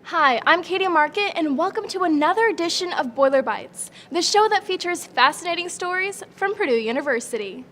Hi, I'm Katie Market, and welcome to another edition of Boiler Bytes, the show that features fascinating stories from Purdue University.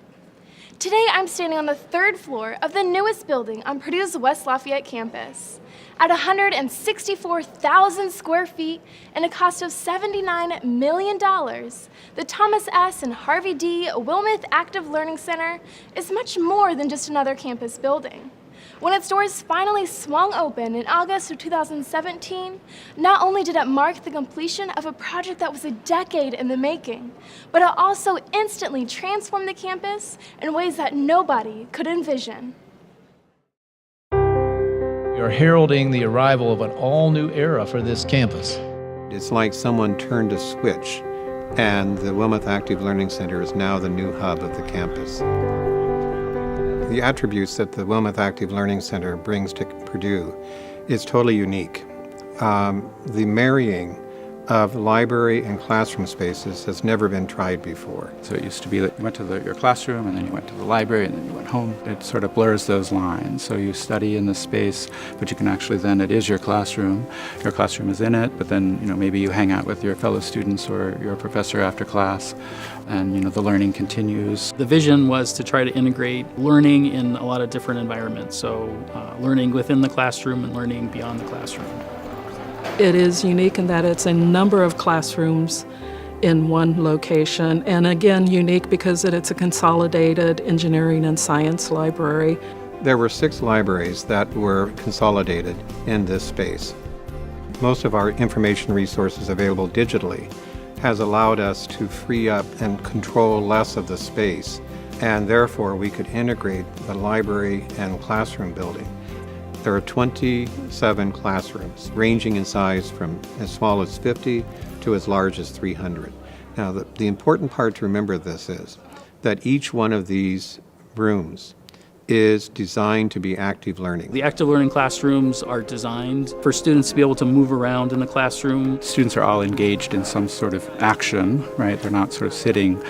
Today, I'm standing on the third floor of the newest building on Purdue's West Lafayette campus. At 164,000 square feet and a cost of $79 million, the Thomas S. and Harvey D. Wilmeth Active Learning Center is much more than just another campus building. When its doors finally swung open in August of 2017, not only did it mark the completion of a project that was a decade in the making, but it also instantly transformed the campus in ways that nobody could envision. We are heralding the arrival of an all-new era for this campus. It's like someone turned a switch, and the Wilmeth Active Learning Center is now the new hub of the campus. The attributes that the Wilmeth Active Learning Center brings to Purdue is totally unique. The marrying of library and classroom spaces has never been tried before. So it used to be that you went to your classroom and then you went to the library and then you went home. It sort of blurs those lines. So you study in the space, but you can actually then, it is your classroom. Your classroom is in it, but then, maybe you hang out with your fellow students or your professor after class, and, the learning continues. The vision was to try to integrate learning in a lot of different environments. So learning within the classroom and learning beyond the classroom. It is unique in that it's a number of classrooms in one location, and again unique because it's a consolidated engineering and science library. There were 6 libraries that were consolidated in this space. Most of our information resources available digitally has allowed us to free up and control less of the space, and therefore we could integrate the library and classroom building. There are 27 classrooms, ranging in size from as small as 50 to as large as 300. Now, the important part to remember this is that each one of these rooms is designed to be active learning. The active learning classrooms are designed for students to be able to move around in the classroom. Students are all engaged in some sort of action, right? They're not sort of sitting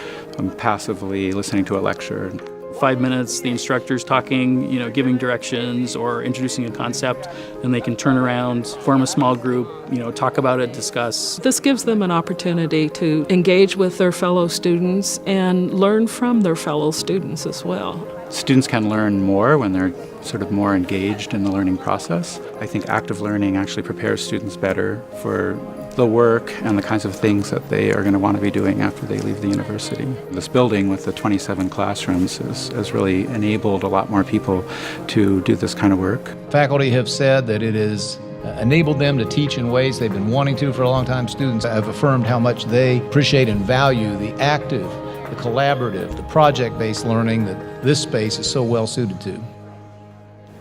passively listening to a lecture. 5 minutes, the instructor's talking, giving directions or introducing a concept, and they can turn around, form a small group, talk about it, discuss. This gives them an opportunity to engage with their fellow students and learn from their fellow students as well. Students can learn more when they're sort of more engaged in the learning process. I think active learning actually prepares students better for the work and the kinds of things that they are going to want to be doing after they leave the university. This building with the 27 classrooms has really enabled a lot more people to do this kind of work. Faculty have said that it has enabled them to teach in ways they've been wanting to for a long time. Students have affirmed how much they appreciate and value the active, the collaborative, the project-based learning that this space is so well suited to.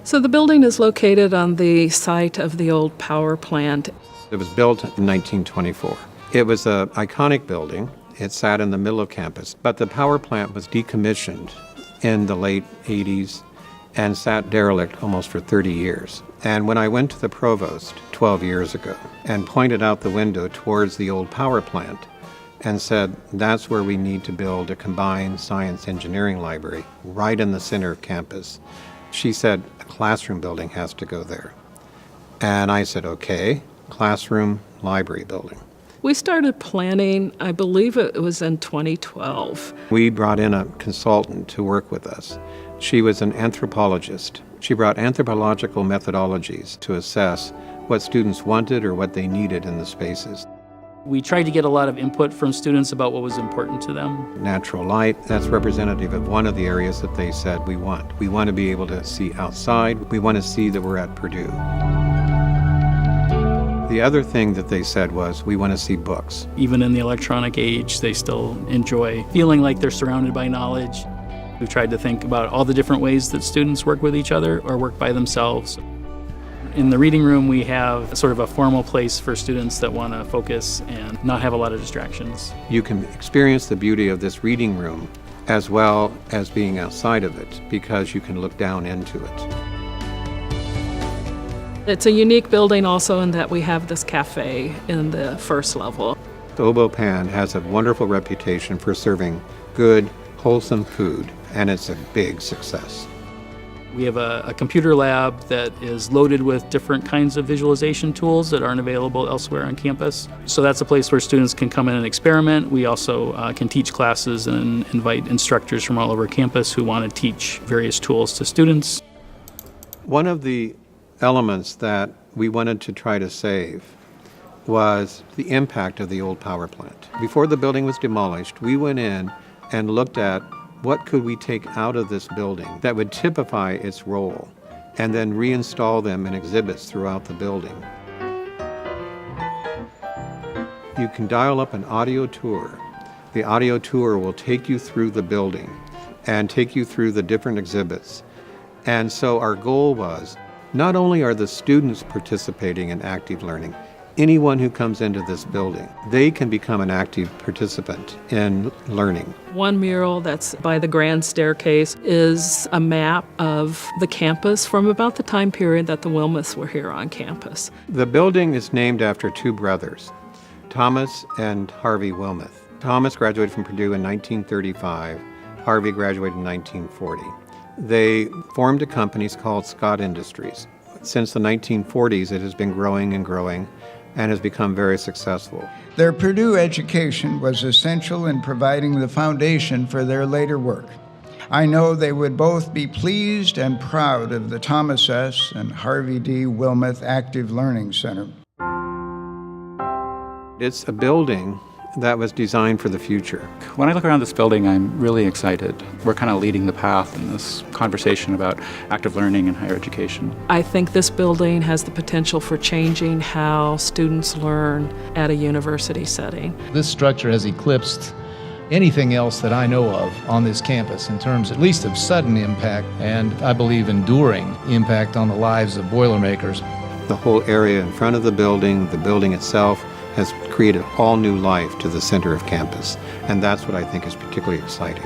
So the building is located on the site of the old power plant. It was built in 1924. It was an iconic building. It sat in the middle of campus, but the power plant was decommissioned in the late 80s and sat derelict almost for 30 years. And when I went to the provost 12 years ago and pointed out the window towards the old power plant and said, that's where we need to build a combined science engineering library right in the center of campus, she said, a classroom building has to go there. And I said, okay, classroom library building. We started planning, I believe it was in 2012. We brought in a consultant to work with us. She was an anthropologist. She brought anthropological methodologies to assess what students wanted or what they needed in the spaces. We tried to get a lot of input from students about what was important to them. Natural light, that's representative of one of the areas that they said we want. We want to be able to see outside. We want to see that we're at Purdue. The other thing that they said was, we want to see books. Even in the electronic age, they still enjoy feeling like they're surrounded by knowledge. We've tried to think about all the different ways that students work with each other or work by themselves. In the reading room, we have sort of a formal place for students that want to focus and not have a lot of distractions. You can experience the beauty of this reading room as well as being outside of it because you can look down into it. It's a unique building also in that we have this cafe in the first level. Obo Pan has a wonderful reputation for serving good, wholesome food, and it's a big success. We have a computer lab that is loaded with different kinds of visualization tools that aren't available elsewhere on campus. So that's a place where students can come in and experiment. We also can teach classes and invite instructors from all over campus who want to teach various tools to students. One of the elements that we wanted to try to save was the impact of the old power plant. Before the building was demolished, we went in and looked at what could we take out of this building that would typify its role, and then reinstall them in exhibits throughout the building. You can dial up an audio tour. The audio tour will take you through the building and take you through the different exhibits. And so our goal was, not only are the students participating in active learning, anyone who comes into this building, they can become an active participant in learning. One mural that's by the grand staircase is a map of the campus from about the time period that the Wilmeths were here on campus. The building is named after two brothers, Thomas and Harvey Wilmeth. Thomas graduated from Purdue in 1935. Harvey graduated in 1940. They formed a company called Scott Industries. Since the 1940s, it has been growing and growing, and has become very successful. Their Purdue education was essential in providing the foundation for their later work. I know they would both be pleased and proud of the Thomas S. and Harvey D. Wilmeth Active Learning Center. It's a building that was designed for the future. When I look around this building, I'm really excited. We're kind of leading the path in this conversation about active learning in higher education. I think this building has the potential for changing how students learn at a university setting. This structure has eclipsed anything else that I know of on this campus in terms at least of sudden impact and I believe enduring impact on the lives of Boilermakers. The whole area in front of the building itself, has created all new life to the center of campus, and that's what I think is particularly exciting.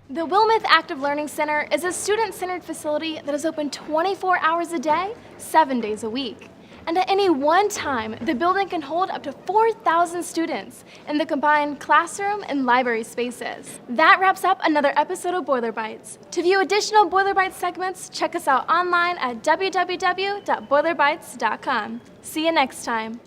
The Wilmeth Active Learning Center is a student-centered facility that is open 24 hours a day, 7 days a week. And at any one time, the building can hold up to 4,000 students in the combined classroom and library spaces. That wraps up another episode of Boiler Bytes. To view additional Boiler Bytes segments, check us out online at www.boilerbytes.com. See you next time.